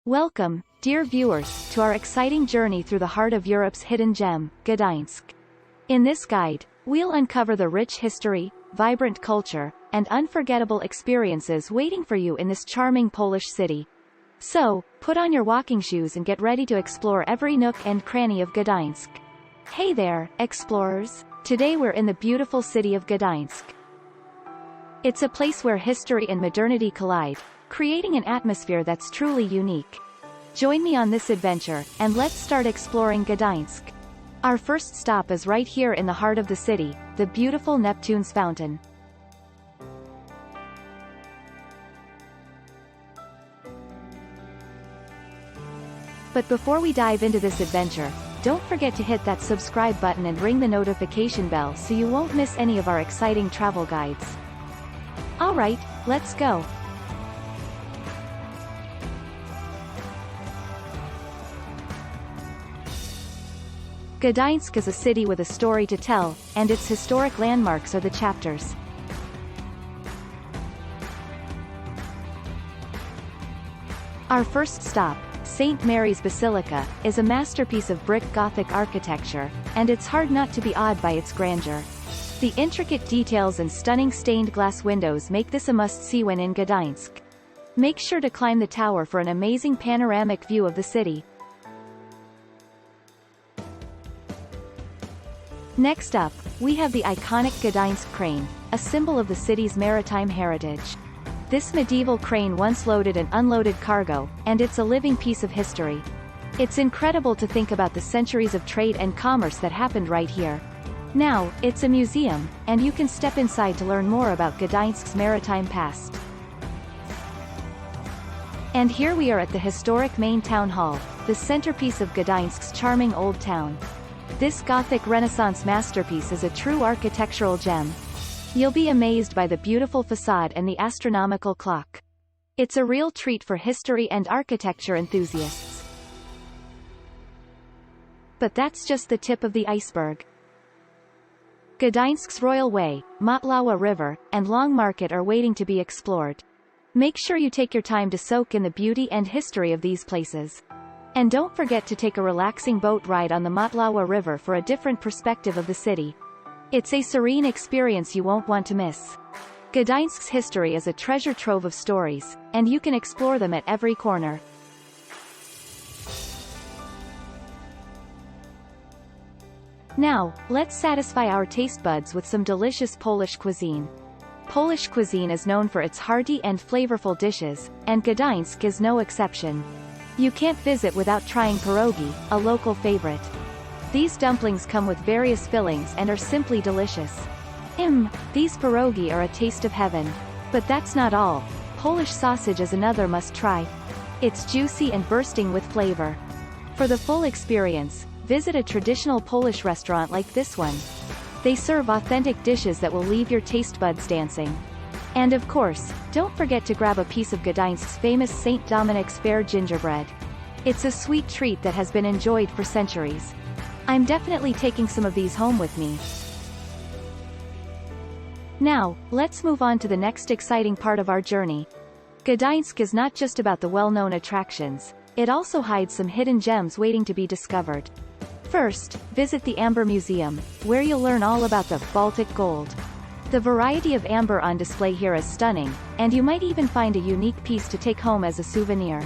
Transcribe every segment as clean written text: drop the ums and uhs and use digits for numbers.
Welcome, dear viewers, to our exciting journey through the heart of Europe's hidden gem, Gdańsk. In this guide, we'll uncover the rich history, vibrant culture, and unforgettable experiences waiting for you in this charming Polish city. So, put on your walking shoes and get ready to explore every nook and cranny of Gdańsk. Hey there, explorers! Today we're in the beautiful city of Gdańsk. It's a place where history and modernity collide, creating an atmosphere that's truly unique. Join me on this adventure, and let's start exploring Gdańsk. Our first stop is right here in the heart of the city, the beautiful Neptune's fountain. But before we dive into this adventure, don't forget to hit that subscribe button and ring the notification bell so you won't miss any of our exciting travel guides. Alright, let's go. Gdańsk is a city with a story to tell, and its historic landmarks are the chapters. Our first stop, St. Mary's Basilica, is a masterpiece of brick Gothic architecture, and it's hard not to be awed by its grandeur. The intricate details and stunning stained glass windows make this a must-see when in Gdańsk. Make sure to climb the tower for an amazing panoramic view of the city. Next up, we have the iconic Gdańsk crane, a symbol of the city's maritime heritage. This medieval crane once loaded and unloaded cargo, and it's a living piece of history. It's incredible to think about the centuries of trade and commerce that happened right here. Now, it's a museum, and you can step inside to learn more about Gdańsk's maritime past. And here we are at the historic main town hall, the centerpiece of Gdańsk's charming old town. This Gothic Renaissance masterpiece is a true architectural gem. You'll be amazed by the beautiful facade and the astronomical clock. It's a real treat for history and architecture enthusiasts. But that's just the tip of the iceberg. Gdańsk's Royal Way, Motlawa River, and Long Market are waiting to be explored. Make sure you take your time to soak in the beauty and history of these places. And don't forget to take a relaxing boat ride on the Motlawa River for a different perspective of the city. It's a serene experience you won't want to miss. Gdańsk's history is a treasure trove of stories, and you can explore them at every corner. Now, let's satisfy our taste buds with some delicious Polish cuisine. Polish cuisine is known for its hearty and flavorful dishes, and Gdańsk is no exception. You can't visit without trying pierogi, a local favorite. These dumplings come with various fillings and are simply delicious. These pierogi are a taste of heaven. But that's not all. Polish sausage is another must-try. It's juicy and bursting with flavor. For the full experience, visit a traditional Polish restaurant like this one. They serve authentic dishes that will leave your taste buds dancing. And of course, don't forget to grab a piece of Gdańsk's famous St. Dominic's Fair gingerbread. It's a sweet treat that has been enjoyed for centuries. I'm definitely taking some of these home with me. Now, let's move on to the next exciting part of our journey. Gdańsk is not just about the well-known attractions, it also hides some hidden gems waiting to be discovered. First, visit the Amber Museum, where you'll learn all about the Baltic gold. The variety of amber on display here is stunning, and you might even find a unique piece to take home as a souvenir.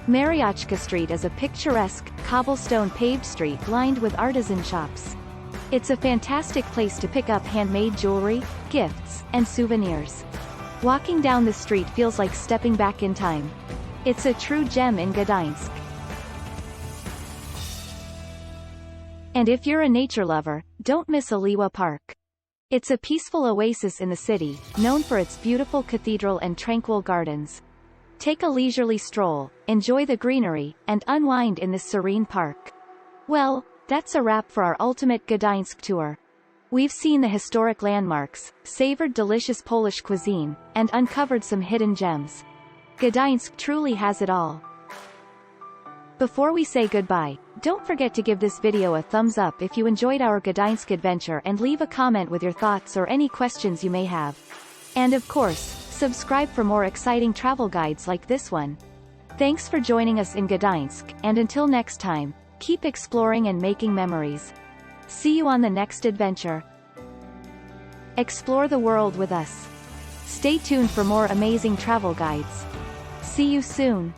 Mariachka Street is a picturesque, cobblestone paved street lined with artisan shops. It's a fantastic place to pick up handmade jewelry, gifts, and souvenirs. Walking down the street feels like stepping back in time. It's a true gem in Gdańsk. And if you're a nature lover, don't miss Oliwa Park. It's a peaceful oasis in the city, known for its beautiful cathedral and tranquil gardens. Take a leisurely stroll, enjoy the greenery, and unwind in this serene park. Well, that's a wrap for our ultimate Gdańsk tour. We've seen the historic landmarks, savored delicious Polish cuisine, and uncovered some hidden gems. Gdańsk truly has it all. Before we say goodbye, don't forget to give this video a thumbs up if you enjoyed our Gdańsk adventure and leave a comment with your thoughts or any questions you may have. And of course, subscribe for more exciting travel guides like this one. Thanks for joining us in Gdańsk, and until next time, keep exploring and making memories. See you on the next adventure. Explore the world with us. Stay tuned for more amazing travel guides. See you soon.